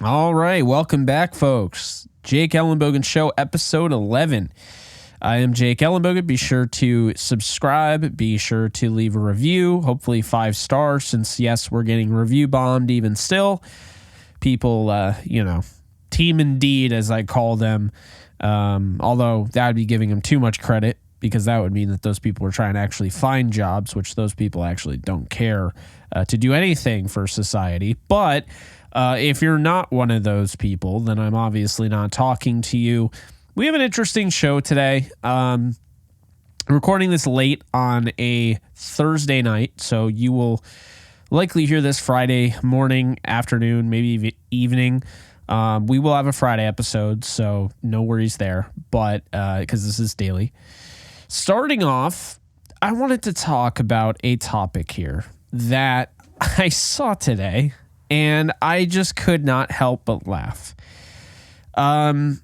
All right, welcome back, folks. Jake Ellenbogen Show, episode 11. I am Jake Ellenbogen. Be sure to subscribe. Be sure to leave a review, hopefully 5 stars, since, yes, we're getting review bombed even still. People, Team Indeed, as I call them, although that would be giving them too much credit, because that would mean that those people are trying to actually find jobs, which those people actually don't care to do anything for society. But if you're not one of those people, then I'm obviously not talking to you. We have an interesting show today. Recording this late on a Thursday night, so you will likely hear this Friday morning, afternoon, maybe evening. We will have a Friday episode, so no worries there, but because this is daily. Starting off, I wanted to talk about a topic here that I saw today, and I just could not help but laugh. Alyssa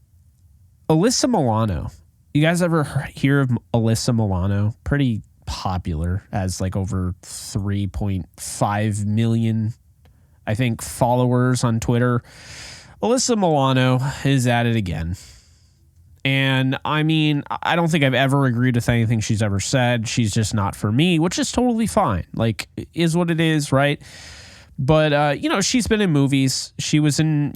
Milano. You guys ever hear of Alyssa Milano? Pretty popular, has like over 3.5 million, I think, followers on Twitter. Alyssa Milano is at it again. And I mean, I don't think I've ever agreed with anything she's ever said. She's just not for me, which is totally fine. Like, is what it is, right? But, she's been in movies. She was in,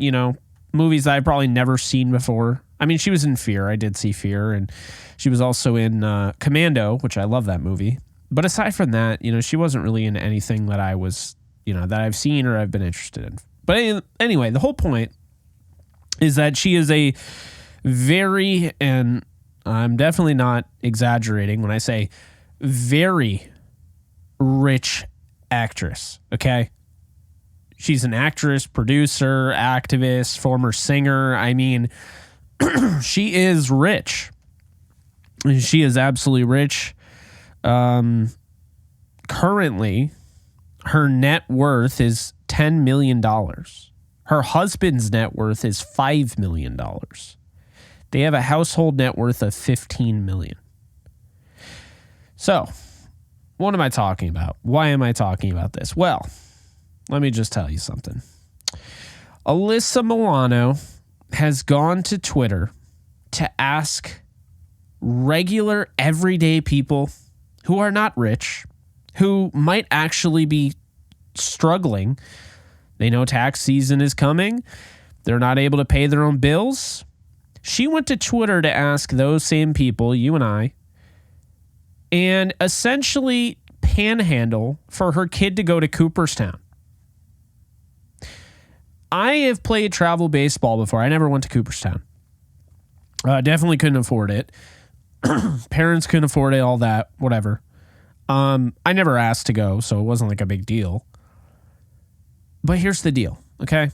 movies that I've probably never seen before. I mean, she was in Fear. I did see Fear. And she was also in Commando, which I love that movie. But aside from that, she wasn't really in anything that I was, that I've seen or I've been interested in. But anyway, the whole point is that she is a very, and I'm definitely not exaggerating when I say very rich actress, okay? She's an actress, producer, activist, former singer. I mean, she is rich. She is absolutely rich. Currently, her net worth is $10 million. Her husband's net worth is $5 million. They have a household net worth of $15 million. So, what am I talking about? Why am I talking about this? Well, let me just tell you something. Alyssa Milano has gone to Twitter to ask regular, everyday people who are not rich, who might actually be struggling. They know tax season is coming. They're not able to pay their own bills. She went to Twitter to ask those same people, you and I, and essentially panhandle for her kid to go to Cooperstown. I have played travel baseball before. I never went to Cooperstown. Definitely couldn't afford it. Parents couldn't afford it, all that, whatever. I never asked to go, so it wasn't like a big deal. But here's the deal, okay?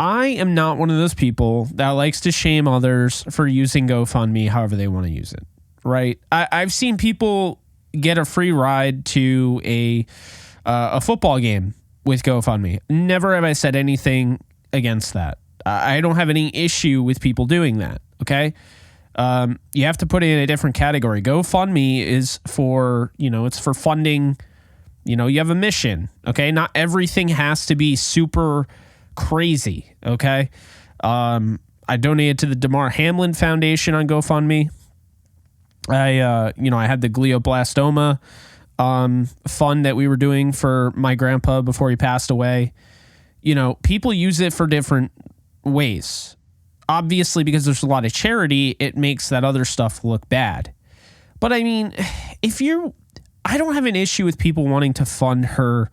I am not one of those people that likes to shame others for using GoFundMe however they want to use it, right? I've seen people get a free ride to a football game with GoFundMe. Never have I said anything against that. I don't have any issue with people doing that, okay? You have to put it in a different category. GoFundMe is for, it's for funding, you have a mission, okay? Not everything has to be super crazy, okay? I donated to the Damar Hamlin Foundation on GoFundMe. I had the glioblastoma fund that we were doing for my grandpa before he passed away. People use it for different ways. Obviously, because there's a lot of charity, it makes that other stuff look bad. But I mean, I don't have an issue with people wanting to fund her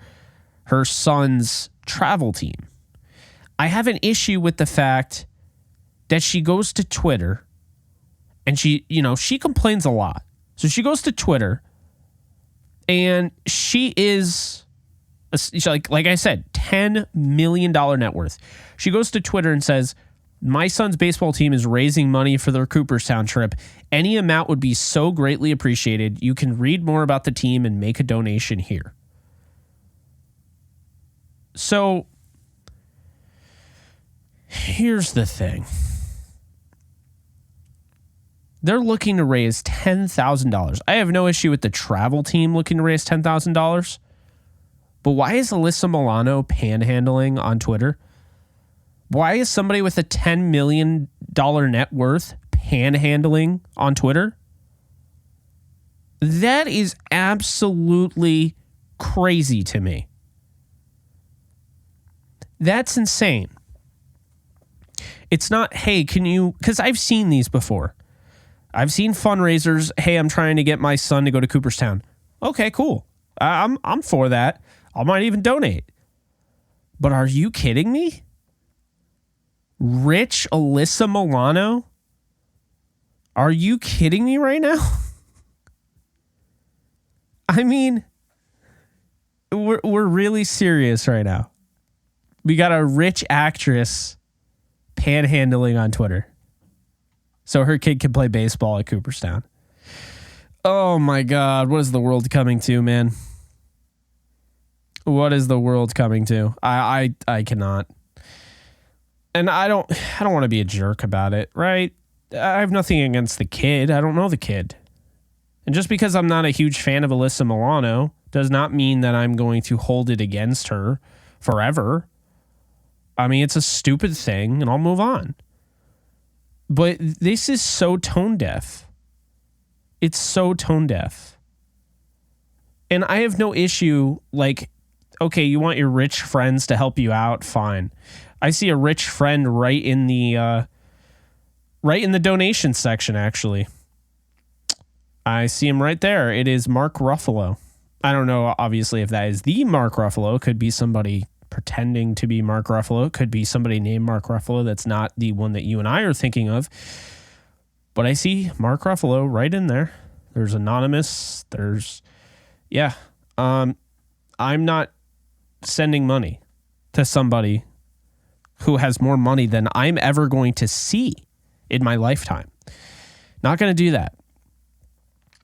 son's travel team. I have an issue with the fact that she goes to Twitter and she complains a lot. So she goes to Twitter and she is, like I said, $10 million net worth. She goes to Twitter and says, my son's baseball team is raising money for their Cooperstown trip. Any amount would be so greatly appreciated. You can read more about the team and make a donation here. So here's the thing. They're looking to raise $10,000. I have no issue with the travel team looking to raise $10,000. But why is Alyssa Milano panhandling on Twitter? Why is somebody with a $10 million net worth panhandling on Twitter? That is absolutely crazy to me. That's insane. It's not, hey, can you, because I've seen these before. I've seen fundraisers. Hey, I'm trying to get my son to go to Cooperstown. Okay, cool. I'm for that. I might even donate. But are you kidding me? Rich Alyssa Milano? Are you kidding me right now? I mean, we're really serious right now. We got a rich actress panhandling on Twitter so her kid can play baseball at Cooperstown. Oh my God, what is the world coming to, man? What is the world coming to? I cannot. And I don't want to be a jerk about it, right? I have nothing against the kid. I don't know the kid. And just because I'm not a huge fan of Alyssa Milano does not mean that I'm going to hold it against her forever. I mean, it's a stupid thing, and I'll move on. But this is so tone deaf. It's so tone deaf. And I have no issue, like, okay, you want your rich friends to help you out, fine. I see a rich friend right in the donation section, actually. I see him right there. It is Mark Ruffalo. I don't know, obviously, if that is the Mark Ruffalo. It could be somebody pretending to be Mark Ruffalo. It could be somebody named Mark Ruffalo that's not the one that you and I are thinking of. But I see Mark Ruffalo right in there. There's anonymous. I'm not sending money to somebody who has more money than I'm ever going to see in my lifetime. Not going to do that.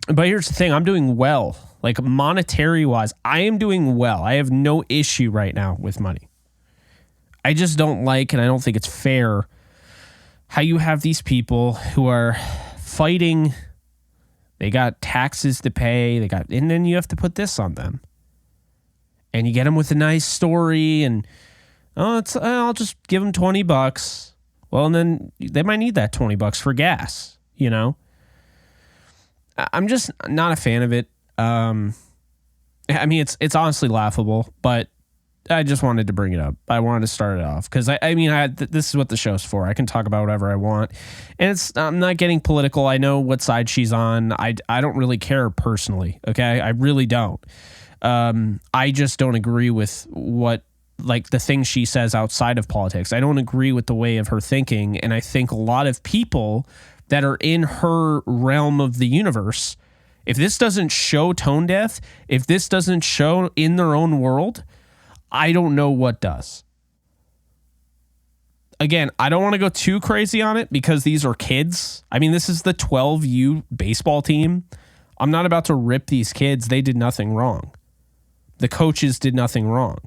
But here's the thing. I'm doing well. Like, monetary wise, I am doing well. I have no issue right now with money. I just don't like, and I don't think it's fair, how you have these people who are fighting. They got taxes to pay. And then you have to put this on them. And you get them with a nice story, and I'll just give them $20. Well, and then they might need that $20 for gas, you know? I'm just not a fan of it. I mean, it's honestly laughable, but I just wanted to bring it up. I wanted to start it off because this is what the show's for. I can talk about whatever I want, and I'm not getting political. I know what side she's on. I don't really care personally. Okay, I really don't. I just don't agree with the things she says outside of politics. I don't agree with the way of her thinking, and I think a lot of people that are in her realm of the universe, if this doesn't show tone deaf, if this doesn't show in their own world, I don't know what does. Again, I don't want to go too crazy on it because these are kids. I mean, this is the 12U baseball team. I'm not about to rip these kids. They did nothing wrong. The coaches did nothing wrong.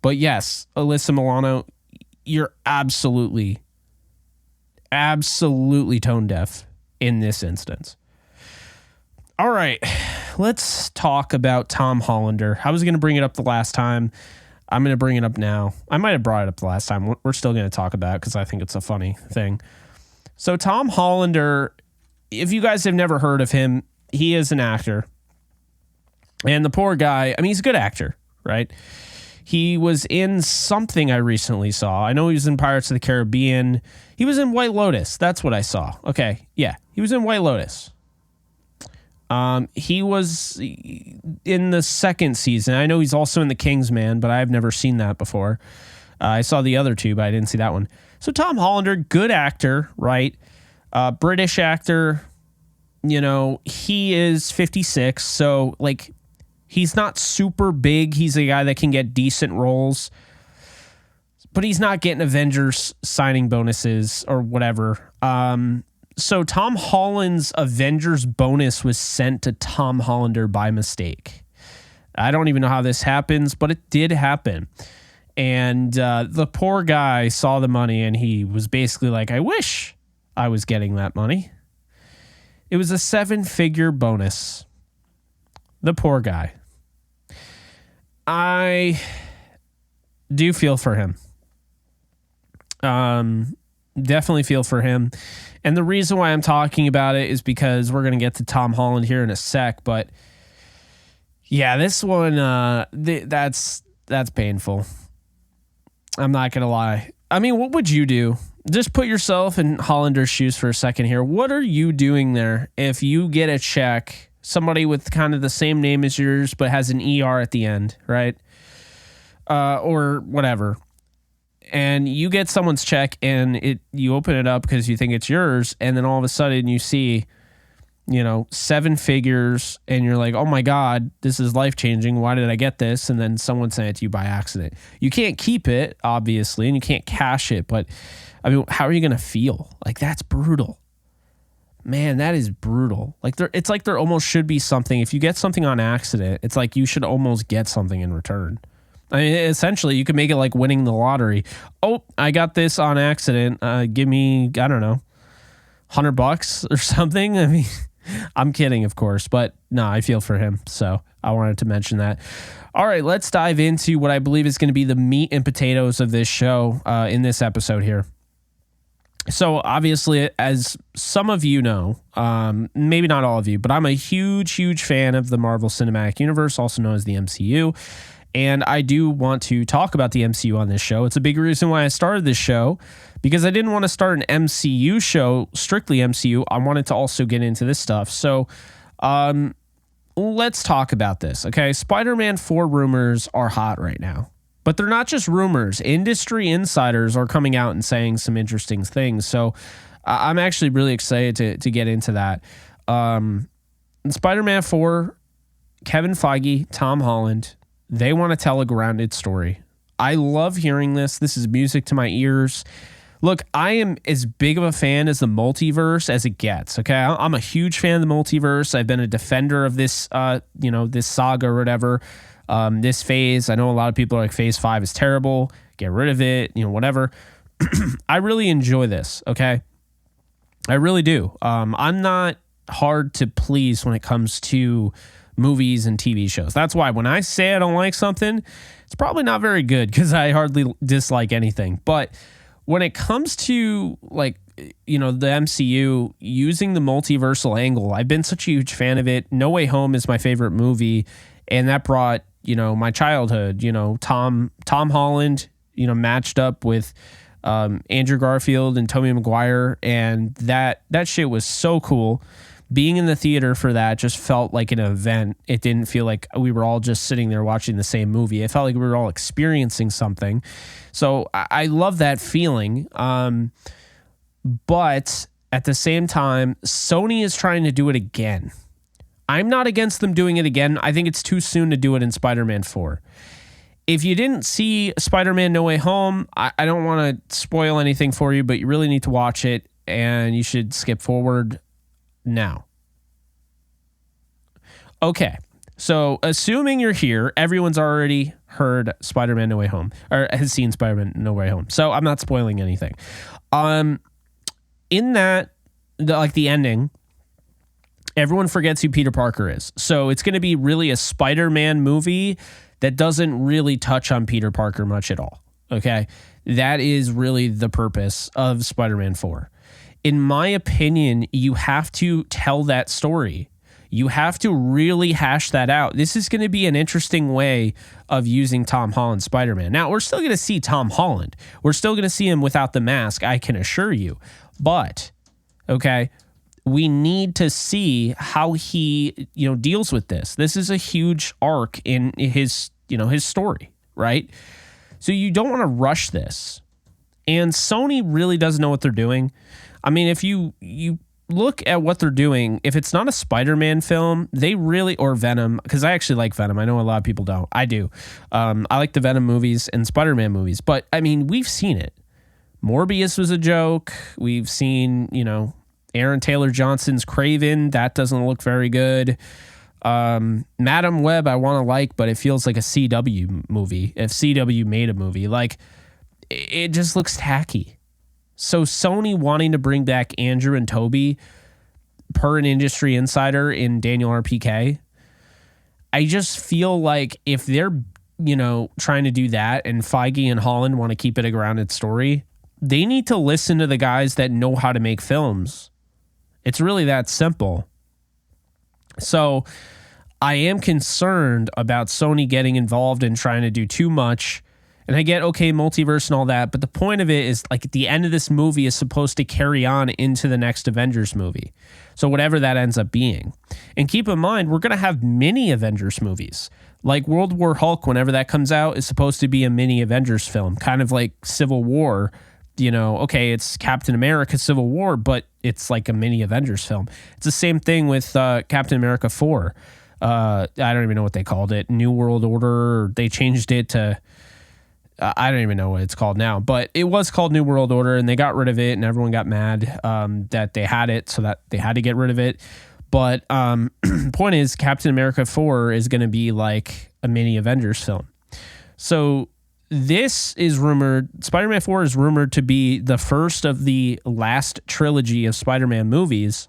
But yes, Alyssa Milano, you're absolutely tone deaf in this instance. All right, let's talk about Tom Hollander. I was going to bring it up the last time. I'm going to bring it up now. I might have brought it up the last time. We're still going to talk about it because I think it's a funny thing. So Tom Hollander, if you guys have never heard of him, he is an actor. And the poor guy, I mean, he's a good actor, right? He was in something I recently saw. I know he was in Pirates of the Caribbean. He was in White Lotus. That's what I saw. Okay, yeah. He was in White Lotus. He was in the second season. I know he's also in The Kingsman, but I've never seen that before. I saw the other two, but I didn't see that one. So Tom Hollander, good actor, right? British actor. You know, he is 56, so like he's not super big. He's a guy that can get decent roles, but he's not getting Avengers signing bonuses or whatever. So Tom Holland's Avengers bonus was sent to Tom Hollander by mistake. I don't even know how this happens, but it did happen. And the poor guy saw the money and he was basically like, I wish I was getting that money. It was a 7-figure bonus. The poor guy. I do feel for him. Definitely feel for him. And the reason why I'm talking about it is because we're going to get to Tom Holland here in a sec. But yeah, this one, that's painful. I'm not going to lie. I mean, what would you do? Just put yourself in Hollander's shoes for a second here. What are you doing there if you get a check, somebody with kind of the same name as yours, but has an ER at the end, right? Or whatever. And you get someone's check and you open it up because you think it's yours. And then all of a sudden you see, 7 figures and you're like, oh my God, this is life changing. Why did I get this? And then someone sent it to you by accident. You can't keep it, obviously, and you can't cash it. But I mean, how are you going to feel? Like, that's brutal. Man, that is brutal. Like, it's like there almost should be something. If you get something on accident, it's like you should almost get something in return. I mean, essentially, you could make it like winning the lottery. Oh, I got this on accident. Give me, I don't know, $100 or something. I mean, I'm kidding, of course, but no, I feel for him. So I wanted to mention that. All right, let's dive into what I believe is going to be the meat and potatoes of this show in this episode here. So obviously, as some of you know, maybe not all of you, but I'm a huge, huge fan of the Marvel Cinematic Universe, also known as the MCU. And I do want to talk about the MCU on this show. It's a big reason why I started this show, because I didn't want to start an MCU show, strictly MCU. I wanted to also get into this stuff. So let's talk about this, okay? Spider-Man 4 rumors are hot right now. But they're not just rumors. Industry insiders are coming out and saying some interesting things. So I'm actually really excited to get into that. Spider-Man 4, Kevin Feige, Tom Holland, they want to tell a grounded story. I love hearing this. This is music to my ears. Look, I am as big of a fan as the multiverse as it gets, okay? I'm a huge fan of the multiverse. I've been a defender of this, this saga or whatever, this phase. I know a lot of people are like, phase 5 is terrible. Get rid of it, whatever. I really enjoy this, okay? I really do. I'm not hard to please when it comes to movies and TV shows. That's why when I say I don't like something, it's probably not very good because I hardly dislike anything. But when it comes to the MCU using the multiversal angle, I've been such a huge fan of it. No Way Home is my favorite movie, and that brought, my childhood, Tom Holland, matched up with Andrew Garfield and Tobey Maguire, and that shit was so cool. Being in the theater for that just felt like an event. It didn't feel like we were all just sitting there watching the same movie. It felt like we were all experiencing something. So I love that feeling. But at the same time, Sony is trying to do it again. I'm not against them doing it again. I think it's too soon to do it in Spider-Man 4. If you didn't see Spider-Man No Way Home, I don't want to spoil anything for you, but you really need to watch it, and you should skip forward now. Okay, so assuming you're here, everyone's already heard Spider-Man No Way Home, or has seen Spider-Man No Way Home, so I'm not spoiling anything. In that, the ending, everyone forgets who Peter Parker is. So it's going to be really a Spider-Man movie that doesn't really touch on Peter Parker much at all. Okay, that is really the purpose of Spider-Man 4. In my opinion, you have to tell that story. You have to really hash that out. This is going to be an interesting way of using Tom Holland's Spider-Man. Now, we're still going to see Tom Holland. We're still going to see him without the mask, I can assure you. But, okay, we need to see how he, deals with this. This is a huge arc in his story, right? So you don't want to rush this. And Sony really doesn't know what they're doing. I mean, if you look at what they're doing, if it's not a Spider-Man film, they really, or Venom, because I actually like Venom. I know a lot of people don't. I do. I like the Venom movies and Spider-Man movies. But, I mean, we've seen it. Morbius was a joke. We've seen, Aaron Taylor Johnson's Kraven. That doesn't look very good. Madam Web I want to like, but it feels like a CW movie. If CW made a movie, it just looks tacky. So Sony wanting to bring back Andrew and Toby, per an industry insider in Daniel RPK, I just feel like if they're, trying to do that and Feige and Holland want to keep it a grounded story, they need to listen to the guys that know how to make films. It's really that simple. So I am concerned about Sony getting involved and trying to do too much. And I get, okay, multiverse and all that, but the point of it is, like, at the end of this movie is supposed to carry on into the next Avengers movie. So whatever that ends up being. And keep in mind, we're going to have mini Avengers movies. Like World War Hulk, whenever that comes out, is supposed to be a mini Avengers film, kind of like Civil War. You know, okay, it's Captain America Civil War, but it's like a mini Avengers film. It's the same thing with Captain America 4. I don't even know what they called it. New World Order. They changed it to... I don't even know what it's called now, but it was called New World Order, and they got rid of it, and everyone got mad that they had it, so that they had to get rid of it. But point is, Captain America 4 is going to be like a mini Avengers film. So this is rumored, Spider-Man 4 is rumored to be the first of the last trilogy of Spider-Man movies,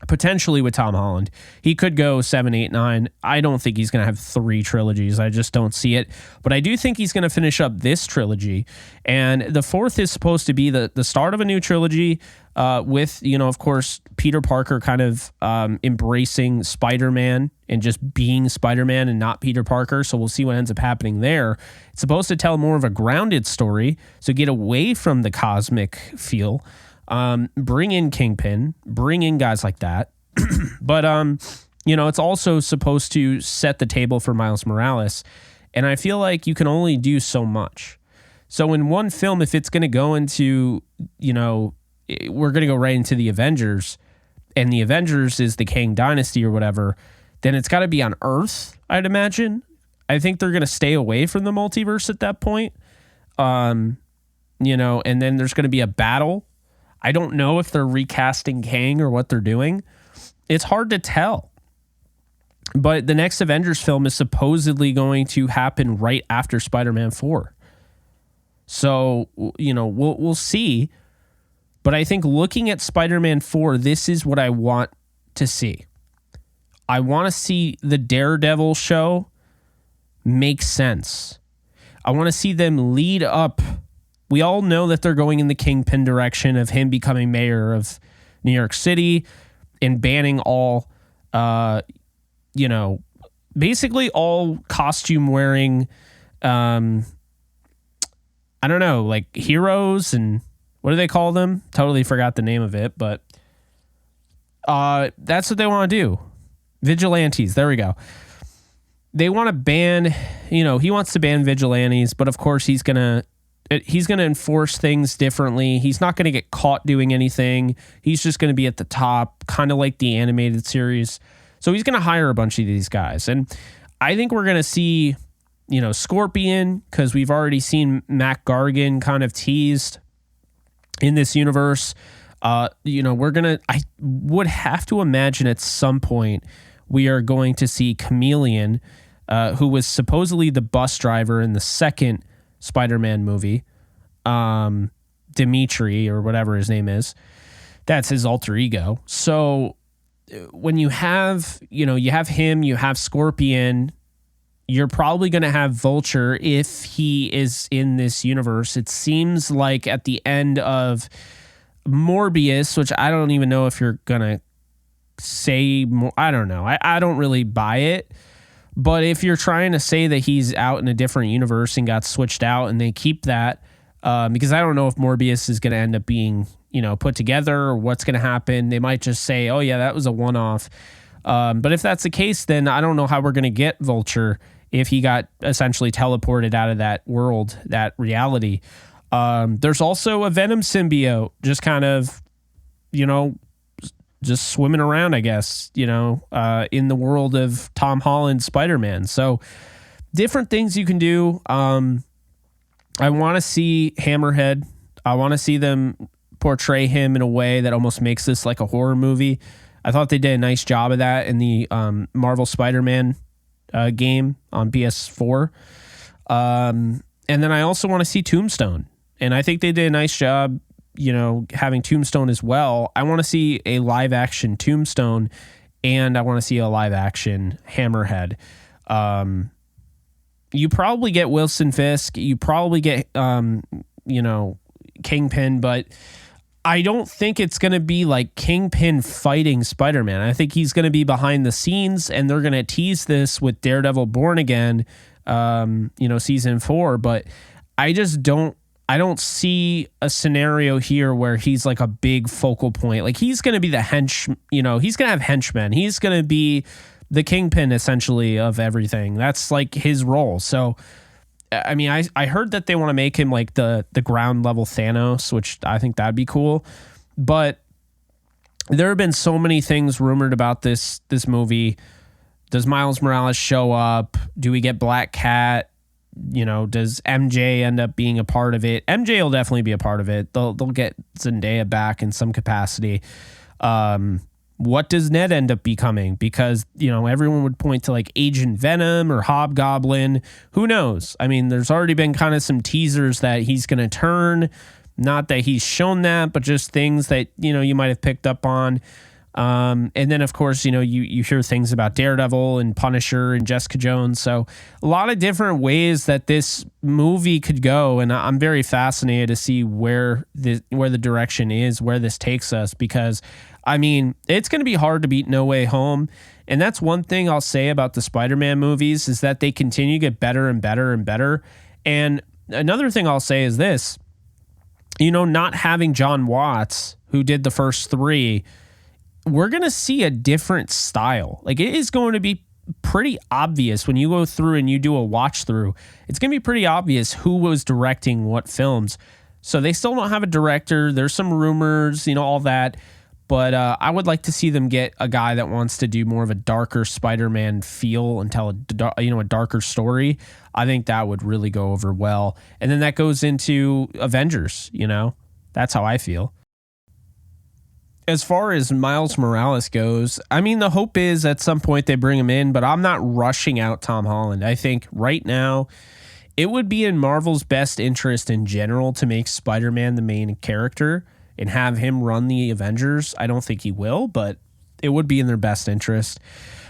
potentially with Tom Holland. He could go 7, 8, 9. I don't think he's going to have 3 trilogies. I just don't see it. But I do think he's going to finish up this trilogy. And the 4th is supposed to be the start of a new trilogy with, you know, of course, Peter Parker kind of embracing Spider-Man and just being Spider-Man and not Peter Parker. So we'll see what ends up happening there. It's supposed to tell more of a grounded story, so get away from the cosmic feel. Bring in Kingpin, bring in guys like that. But, you know, it's also supposed to set the table for Miles Morales. And I feel like you can only do so much. So in one film, if it's going to go into, you know, we're going to go right into the Avengers, and the Avengers is the Kang Dynasty or whatever, then it's got to be on Earth, I'd imagine. I think they're going to stay away from the multiverse at that point. You know, and then there's going to be a battle. I don't know if they're recasting Kang or what they're doing. It's hard to tell. But the next Avengers film is supposedly going to happen right after Spider-Man 4. So, you know, we'll see. But I think looking at Spider-Man 4, this is what I want to see. I want to see the Daredevil show make sense. I want to see them lead up. We all know that they're going in the Kingpin direction of him becoming mayor of New York City and banning all, you know, basically all costume wearing, I don't know, like heroes and what do they call them? Totally forgot the name of it, but that's what they want to do. Vigilantes. There we go. They want to ban, you know, he wants to ban vigilantes, but of course he's going to enforce things differently. He's not going to get caught doing anything. He's just going to be at the top, kind of like the animated series. So he's going to hire a bunch of these guys. And I think we're going to see, you know, Scorpion, because we've already seen Mac Gargan kind of teased in this universe. You know, I would have to imagine at some point we are going to see Chameleon, who was supposedly the bus driver in the second Spider-Man movie, Dimitri or whatever his name is. That's his alter ego. So when you have, you know, you have him, you have Scorpion, you're probably going to have Vulture if he is in this universe. It seems like at the end of Morbius, which I don't even know if you're going to say more. I don't know. I don't really buy it. But if you're trying to say that he's out in a different universe and got switched out and they keep that, because I don't know if Morbius is going to end up being, you know, put together or what's going to happen. They might just say, oh, yeah, that was a one-off. But if that's the case, then I don't know how we're going to get Vulture if he got essentially teleported out of that world, that reality. There's also a Venom symbiote just kind of, you know, just swimming around, I guess, you know, in the world of Tom Holland's Spider-Man. So different things you can do. I want to see Hammerhead. I want to see them portray him in a way that almost makes this like a horror movie. I thought they did a nice job of that in the Marvel Spider-Man game on PS4. And then I also want to see Tombstone. And I think they did a nice job, you know, having Tombstone as well. I want to see a live action Tombstone, and I want to see a live action Hammerhead. You probably get Wilson Fisk. You probably get, you know, Kingpin, but I don't think it's going to be like Kingpin fighting Spider-Man. I think he's going to be behind the scenes, and they're going to tease this with Daredevil Born Again, season 4. But I don't see a scenario here where he's like a big focal point. Like he's going to be the he's going to have henchmen. He's going to be the Kingpin essentially of everything. That's like his role. So, I mean, I heard that they want to make him like the ground level Thanos, which I think that'd be cool. But there have been so many things rumored about this movie. Does Miles Morales show up? Do we get Black Cat? Does MJ end up being a part of it? MJ will definitely be a part of it. They'll get Zendaya back in some capacity. What does Ned end up becoming? Because, everyone would point to like Agent Venom or Hobgoblin. Who knows? I mean, there's already been kind of some teasers that he's going to turn. Not that he's shown that, but just things that, you might have picked up on. And then, of course, you hear things about Daredevil and Punisher and Jessica Jones. So a lot of different ways that this movie could go. And I'm very fascinated to see where the direction is, where this takes us, because I mean, it's going to be hard to beat No Way Home. And that's one thing I'll say about the Spider-Man movies is that they continue to get better and better and better. And another thing I'll say is this, not having John Watts, who did the first 3, we're going to see a different style. Like it is going to be pretty obvious when you go through and you do a watch through. It's going to be pretty obvious who was directing what films. So they still don't have a director. There's some rumors, all that. But I would like to see them get a guy that wants to do more of a darker Spider-Man feel and tell a darker story. I think that would really go over well. And then that goes into Avengers, That's how I feel. As far as Miles Morales goes, I mean, the hope is at some point they bring him in, but I'm not rushing out Tom Holland. I think right now it would be in Marvel's best interest in general to make Spider-Man the main character and have him run the Avengers. I don't think he will, but it would be in their best interest.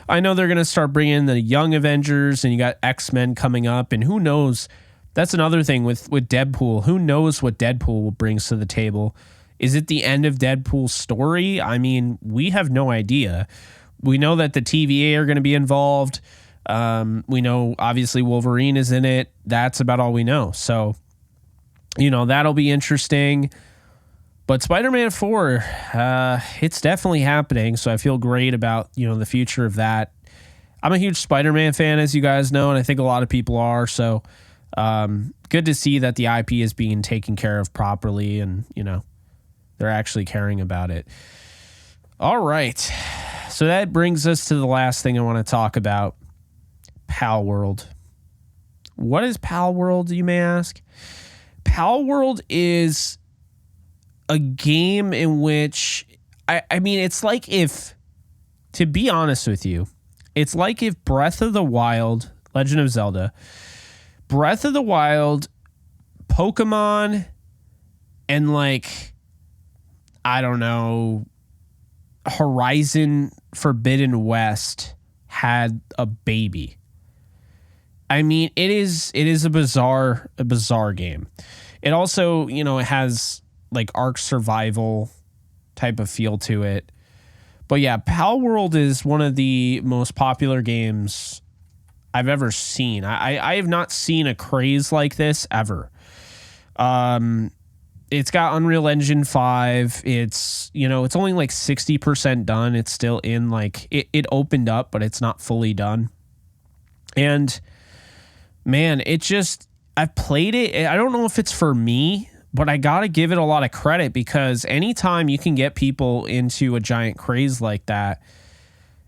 I know they're going to start bringing in the young Avengers, and you got X-Men coming up, and who knows? That's another thing with Deadpool. Who knows what Deadpool brings to the table? Is it the end of Deadpool's story? I mean, we have no idea. We know that the TVA are going to be involved. We know, obviously, Wolverine is in it. That's about all we know. So, that'll be interesting. But Spider-Man 4, it's definitely happening, so I feel great about, the future of that. I'm a huge Spider-Man fan, as you guys know, and I think a lot of people are, so good to see that the IP is being taken care of properly and, they're actually caring about it. All right, so that brings us to the last thing I want to talk about, Pal World. What is Pal World, you may ask? Pal World is a game in which, I mean, it's like if, to be honest with you, it's like if Breath of the Wild, Legend of Zelda, Breath of the Wild, Pokemon, and like, I don't know, Horizon Forbidden West had a baby. I mean, it is a bizarre game. It also, it has like Ark Survival type of feel to it. But yeah, Pal World is one of the most popular games I've ever seen. I have not seen a craze like this ever. It's got Unreal Engine 5. It's, it's only like 60% done. It's still in like, it opened up, but it's not fully done. And man, I've played it. I don't know if it's for me, but I got to give it a lot of credit because anytime you can get people into a giant craze like that,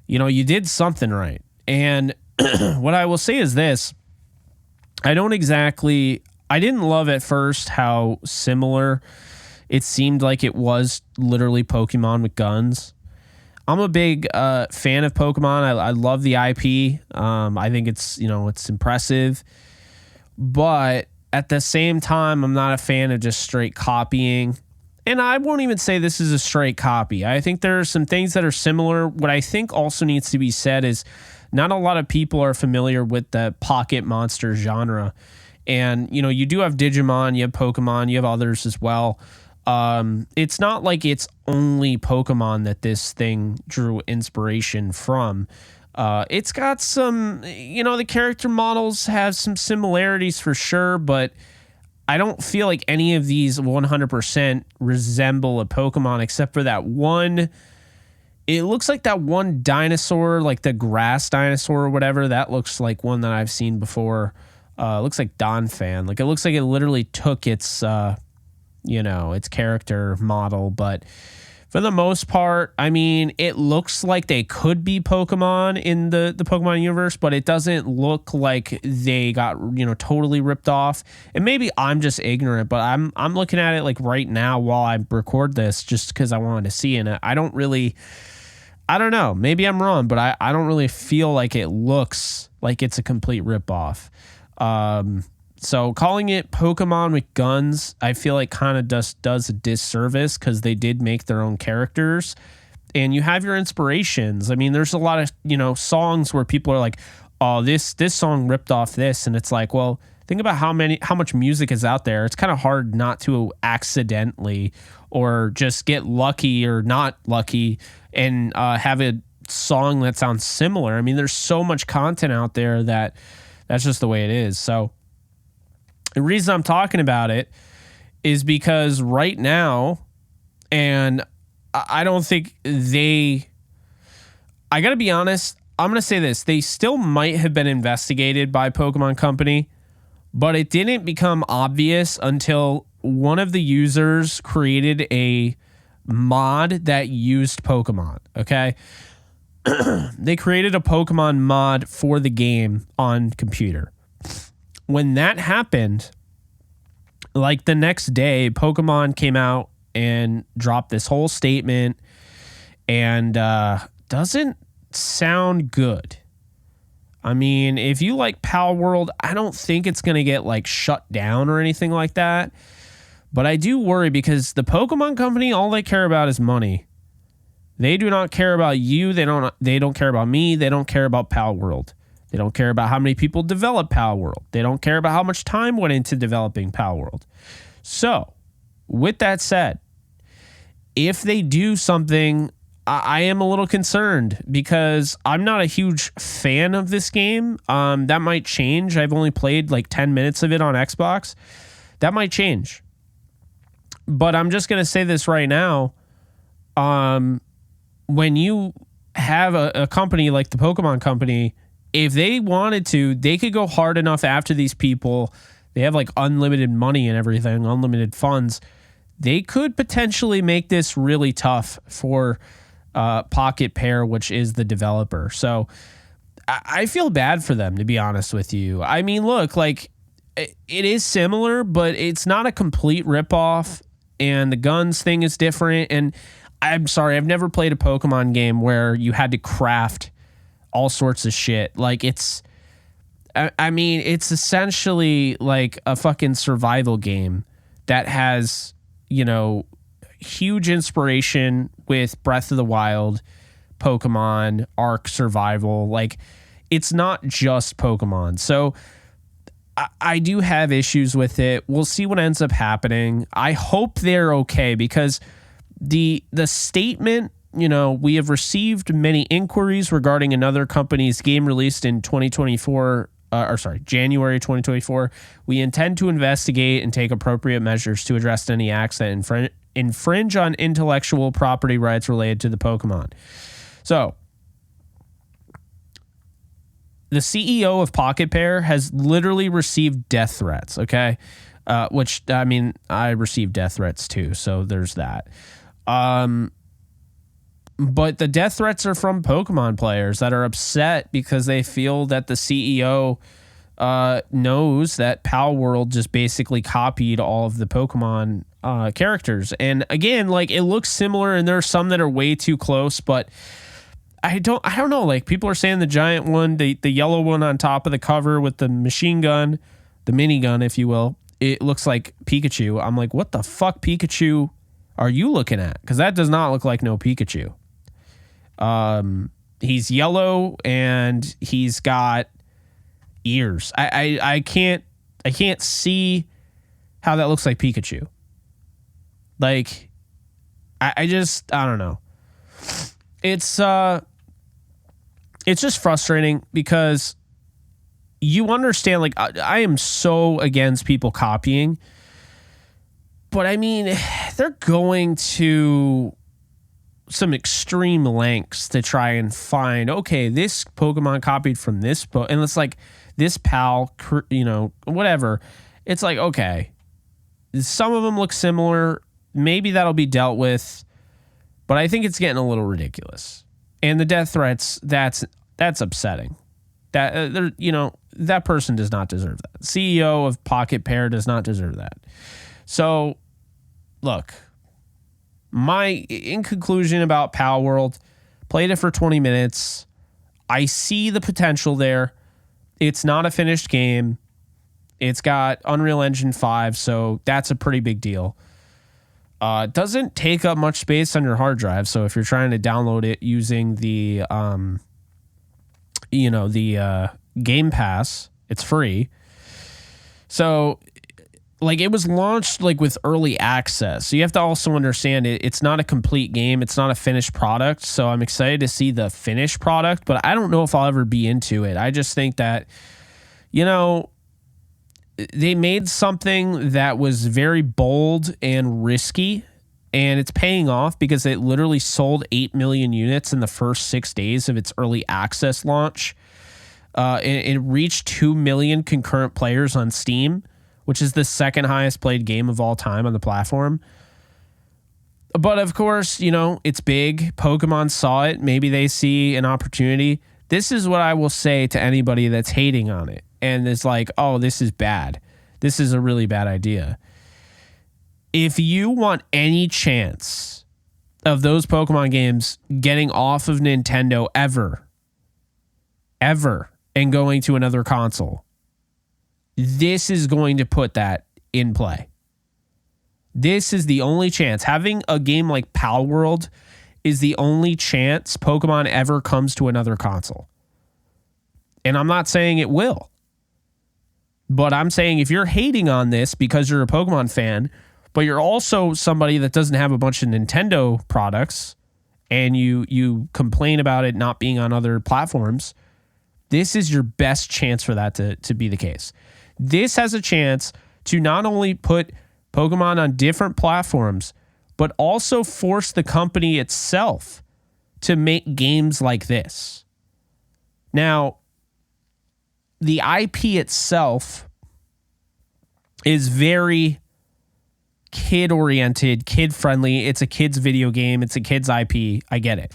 you did something right. And what I will say is this, I didn't love at first how similar it seemed like it was literally Pokemon with guns. I'm a big fan of Pokemon. I love the IP. I think it's impressive. But at the same time, I'm not a fan of just straight copying. And I won't even say this is a straight copy. I think there are some things that are similar. What I think also needs to be said is not a lot of people are familiar with the pocket monster genre. And, you do have Digimon, you have Pokemon, you have others as well. It's not like it's only Pokemon that this thing drew inspiration from. It's got some, the character models have some similarities for sure, but I don't feel like any of these 100% resemble a Pokemon except for that one. It looks like that one dinosaur, like the grass dinosaur or whatever. That looks like one that I've seen before. It looks like Donphan. Like, it looks like it literally took its, its character model. But for the most part, I mean, it looks like they could be Pokemon in the Pokemon universe, but it doesn't look like they got, totally ripped off. And maybe I'm just ignorant, but I'm looking at it like right now while I record this just because I wanted to see it. I don't know. Maybe I'm wrong, but I don't really feel like it looks like it's a complete ripoff. So calling it Pokemon with guns, I feel like kind of does a disservice because they did make their own characters and you have your inspirations. I mean, there's a lot of, songs where people are like, oh, this song ripped off this. And it's like, well, think about how much music is out there. It's kind of hard not to accidentally or just get lucky or not lucky and have a song that sounds similar. I mean, there's so much content out there that's just the way it is. So the reason I'm talking about it is because right now, and I don't think I got to be honest, I'm going to say this. They still might have been investigated by Pokemon Company, but it didn't become obvious until one of the users created a mod that used Pokemon, okay? They created a Pokemon mod for the game on computer. When that happened, like the next day, Pokemon came out and dropped this whole statement and doesn't sound good. I mean, if you like Pal World, I don't think it's going to get like shut down or anything like that. But I do worry because the Pokemon Company, all they care about is money. They do not care about you. They don't care about me. They don't care about Pal World. They don't care about how many people develop Pal World. They don't care about how much time went into developing Pal World. So, with that said, if they do something, I am a little concerned because I'm not a huge fan of this game. That might change. I've only played like 10 minutes of it on Xbox. That might change. But I'm just going to say this right now. When you have a company like the Pokemon Company, if they wanted to, they could go hard enough after these people. They have like unlimited money and everything, unlimited funds. They could potentially make this really tough for Pocket Pair, which is the developer. So I feel bad for them, to be honest with you. I mean, look, like it is similar, but it's not a complete ripoff. And the guns thing is different. And I'm sorry, I've never played a Pokemon game where you had to craft all sorts of shit. Like it's essentially like a fucking survival game that has, huge inspiration with Breath of the Wild, Pokemon, Ark Survival. Like it's not just Pokemon. So I do have issues with it. We'll see what ends up happening. I hope they're okay because the statement, we have received many inquiries regarding another company's game released in 2024, January 2024. We intend to investigate and take appropriate measures to address any acts that infringe on intellectual property rights related to the Pokemon. So, the CEO of Pocket Pair has literally received death threats, okay? Which, I mean, I received death threats too, so there's that. But the death threats are from Pokemon players that are upset because they feel that the CEO knows that Pal World just basically copied all of the Pokemon characters. And again, like it looks similar and there are some that are way too close, but I don't know. Like people are saying the giant one, the yellow one on top of the cover with the machine gun, the minigun, if you will, it looks like Pikachu. I'm like, what the fuck Pikachu are you looking at? Because that does not look like no Pikachu. He's yellow and he's got ears. I can't I can't see how that looks like Pikachu. Like, I don't know. It's just frustrating because you understand, like, I am so against people copying, but I mean, they're going to some extreme lengths to try and find, okay, this Pokemon copied from this book, and it's like this PAL, whatever. It's like, okay, some of them look similar. Maybe that'll be dealt with, but I think it's getting a little ridiculous. And the death threats, that's upsetting. That person does not deserve that. CEO of Pocket Pair does not deserve that. So, look, in conclusion about Pal World, played it for 20 minutes. I see the potential there. It's not a finished game. It's got Unreal Engine 5, so that's a pretty big deal. It doesn't take up much space on your hard drive, so if you're trying to download it using the Game Pass, it's free. So, like, it was launched like with early access. So you have to also understand it's not a complete game. It's not a finished product. So I'm excited to see the finished product, but I don't know if I'll ever be into it. I just think that, they made something that was very bold and risky, and it's paying off because it literally sold 8 million units in the first 6 days of its early access launch. It reached 2 million concurrent players on Steam, which is the second highest played game of all time on the platform. But of course, it's big. Pokemon saw it. Maybe they see an opportunity. This is what I will say to anybody that's hating on it and is like, oh, this is bad. This is a really bad idea. If you want any chance of those Pokemon games getting off of Nintendo ever, and going to another console, this is going to put that in play. This is the only chance. Having a game like Pal World is the only chance Pokemon ever comes to another console. And I'm not saying it will. But I'm saying if you're hating on this because you're a Pokemon fan, but you're also somebody that doesn't have a bunch of Nintendo products and you complain about it not being on other platforms, this is your best chance for that to be the case. This has a chance to not only put Pokemon on different platforms, but also force the company itself to make games like this. Now, the IP itself is very kid-oriented, kid-friendly. It's a kid's video game. It's a kid's IP. I get it.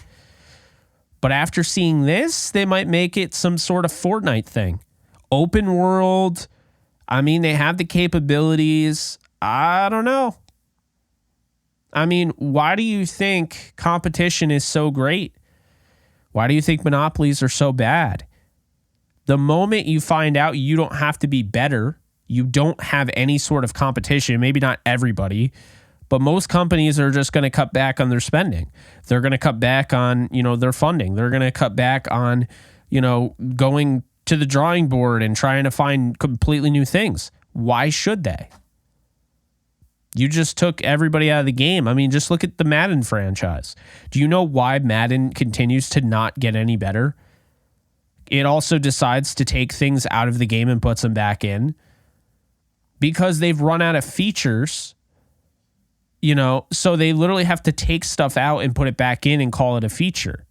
But after seeing this, they might make it some sort of Fortnite thing. Open world. I mean, they have the capabilities. I don't know. I mean, why do you think competition is so great? Why do you think monopolies are so bad? The moment you find out you don't have to be better, you don't have any sort of competition, maybe not everybody, but most companies are just going to cut back on their spending. They're going to cut back on, their funding. They're going to cut back on, going to the drawing board and trying to find completely new things. Why should they? You just took everybody out of the game. I mean, just look at the Madden franchise. Do you know why Madden continues to not get any better? It also decides to take things out of the game and puts them back in because they've run out of features, so they literally have to take stuff out and put it back in and call it a feature.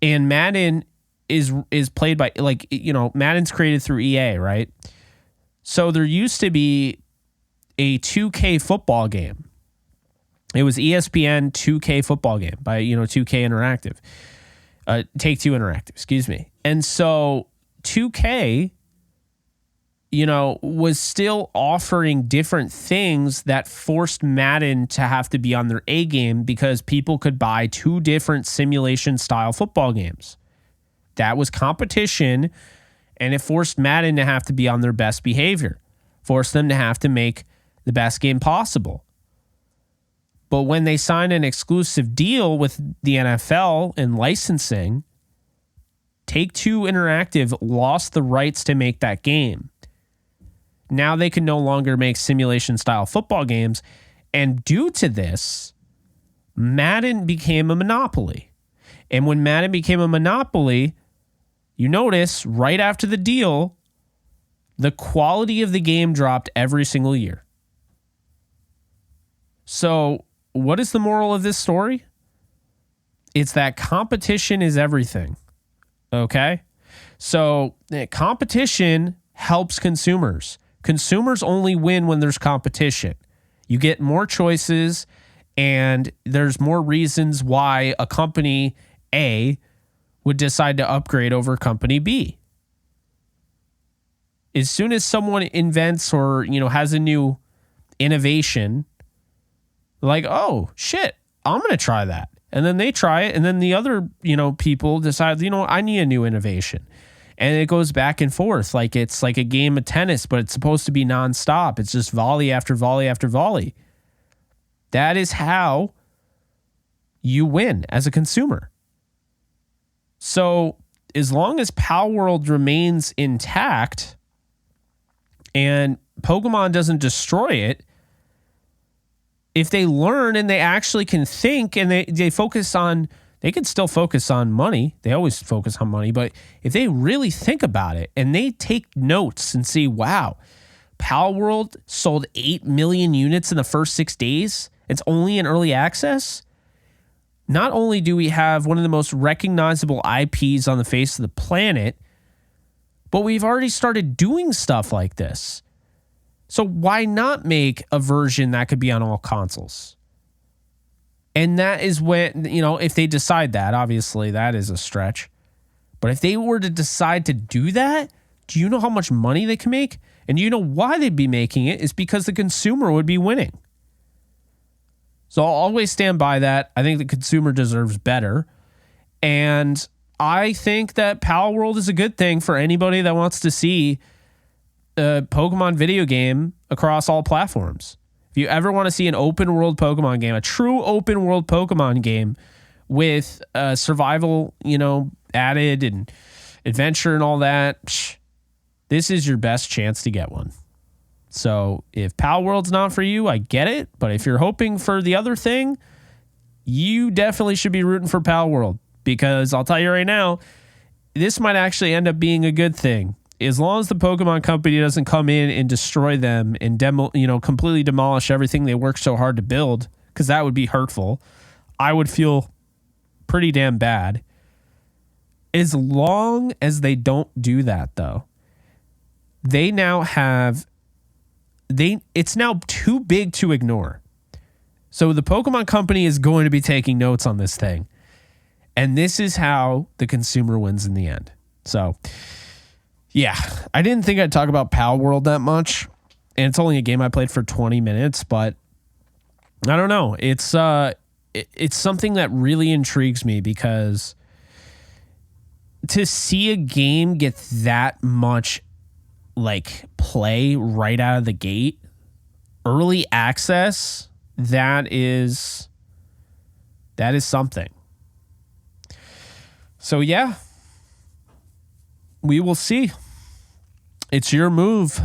And Madden is played by, Madden's created through EA, right? So there used to be a 2K football game. It was ESPN 2K football game by, 2K Interactive. Take-Two Interactive, excuse me. And so 2K, was still offering different things that forced Madden to have to be on their A game because people could buy two different simulation-style football games. That was competition, and it forced Madden to have to be on their best behavior, forced them to have to make the best game possible. But when they signed an exclusive deal with the NFL and licensing, Take-Two Interactive lost the rights to make that game. Now they can no longer make simulation style football games. And due to this, Madden became a monopoly. And when Madden became a monopoly, you notice right after the deal, the quality of the game dropped every single year. So, what is the moral of this story? It's that competition is everything. Okay? So, competition helps consumers. Consumers only win when there's competition. You get more choices, and there's more reasons why a company A would decide to upgrade over company B. As soon as someone invents or, has a new innovation, like, oh, shit, I'm going to try that. And then they try it. And then the other, people decide, I need a new innovation. And it goes back and forth. Like it's like a game of tennis, but it's supposed to be nonstop. It's just volley after volley after volley. That is how you win as a consumer. So as long as Pal World remains intact and Pokemon doesn't destroy it, if they learn and they actually can think and they focus on, they can still focus on money. They always focus on money. But if they really think about it and they take notes and see, wow, Pal World sold 8 million units in the first 6 days. It's only in early access. Not only do we have one of the most recognizable IPs on the face of the planet, but we've already started doing stuff like this. So why not make a version that could be on all consoles? And that is when, if they decide that, obviously that is a stretch. But if they were to decide to do that, do you know how much money they can make? And do you know why they'd be making it? It's because the consumer would be winning. So I'll always stand by that. I think the consumer deserves better. And I think that Pal World is a good thing for anybody that wants to see a Pokemon video game across all platforms. If you ever want to see an open world Pokemon game, a true open world Pokemon game with survival, added and adventure and all that, this is your best chance to get one. So if Pal World's not for you, I get it. But if you're hoping for the other thing, you definitely should be rooting for Pal World, because I'll tell you right now, this might actually end up being a good thing. As long as the Pokemon company doesn't come in and destroy them and completely demolish everything they worked so hard to build, because that would be hurtful. I would feel pretty damn bad. As long as they don't do that, though, they now have it's now too big to ignore. So the Pokemon company is going to be taking notes on this thing. And this is how the consumer wins in the end. So yeah, I didn't think I'd talk about Pal World that much. And it's only a game I played for 20 minutes, but I don't know. It's something that really intrigues me, because to see a game get that much play right out of the gate, early access, that is something. So yeah, we will see. It's your move,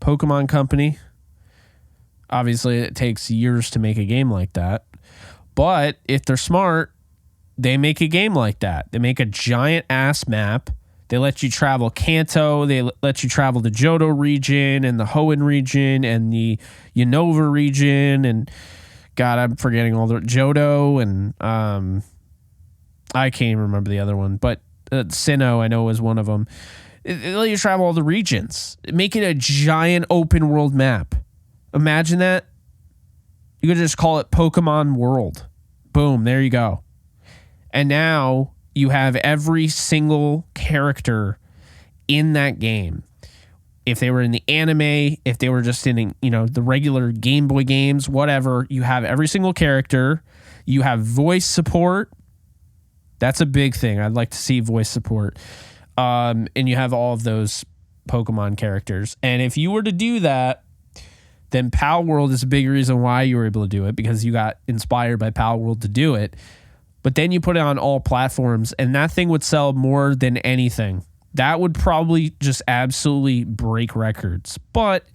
Pokemon Company. Obviously, it takes years to make a game like that. But if they're smart, they make a game like that. They make a giant ass map. They let you travel Kanto. They let you travel the Johto region and the Hoenn region and the Unova region. And God, I'm forgetting all the Johto and I can't even remember the other one. But Sinnoh, I know, was one of them. They let you travel all the regions. Make it a giant open world map. Imagine that. You could just call it Pokemon World. Boom, there you go. And now you have every single character in that game. If they were in the anime, if they were just in, the regular Game Boy games, whatever, you have every single character. You have voice support. That's a big thing. I'd like to see voice support. And you have all of those Pokemon characters. And if you were to do that, then Pal World is a big reason why you were able to do it, because you got inspired by Pal World to do it. But then you put it on all platforms, and that thing would sell more than anything. That would probably just absolutely break records. But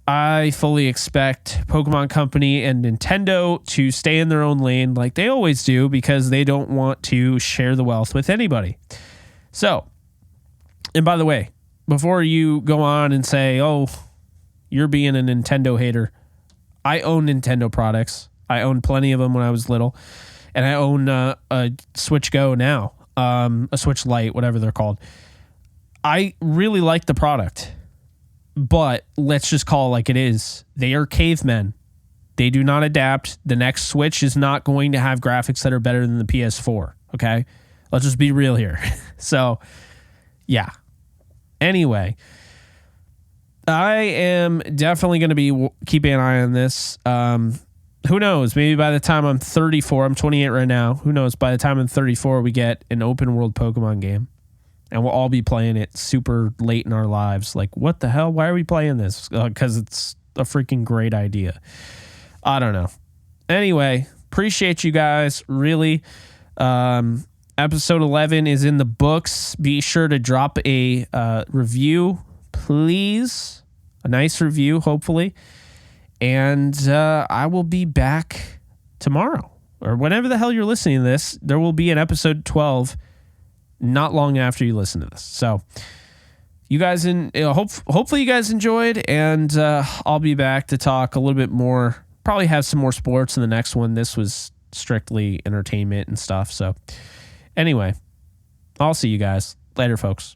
I fully expect Pokemon Company and Nintendo to stay in their own lane like they always do, because they don't want to share the wealth with anybody. So, and by the way, before you go on and say, oh, you're being a Nintendo hater, I own Nintendo products. I owned plenty of them when I was little. And I own a Switch Go now, a Switch Lite, whatever they're called. I really like the product, but let's just call it like it is. They are cavemen. They do not adapt. The next Switch is not going to have graphics that are better than the PS4, okay? Let's just be real here. So, yeah. Anyway, I am definitely going to be keeping an eye on this. Who knows? Maybe by the time I'm 34, I'm 28 right now. Who knows? By the time I'm 34, we get an open world Pokemon game, and we'll all be playing it super late in our lives. Like, what the hell? Why are we playing this? Because it's a freaking great idea. I don't know. Anyway, appreciate you guys. Really. Episode 11 is in the books. Be sure to drop a review, please. A nice review, hopefully. And I will be back tomorrow, or whenever the hell you're listening to this. There will be an episode 12 not long after you listen to this. So you guys, hopefully you guys enjoyed, and I'll be back to talk a little bit more. Probably have some more sports in the next one. This was strictly entertainment and stuff. So anyway, I'll see you guys later, folks.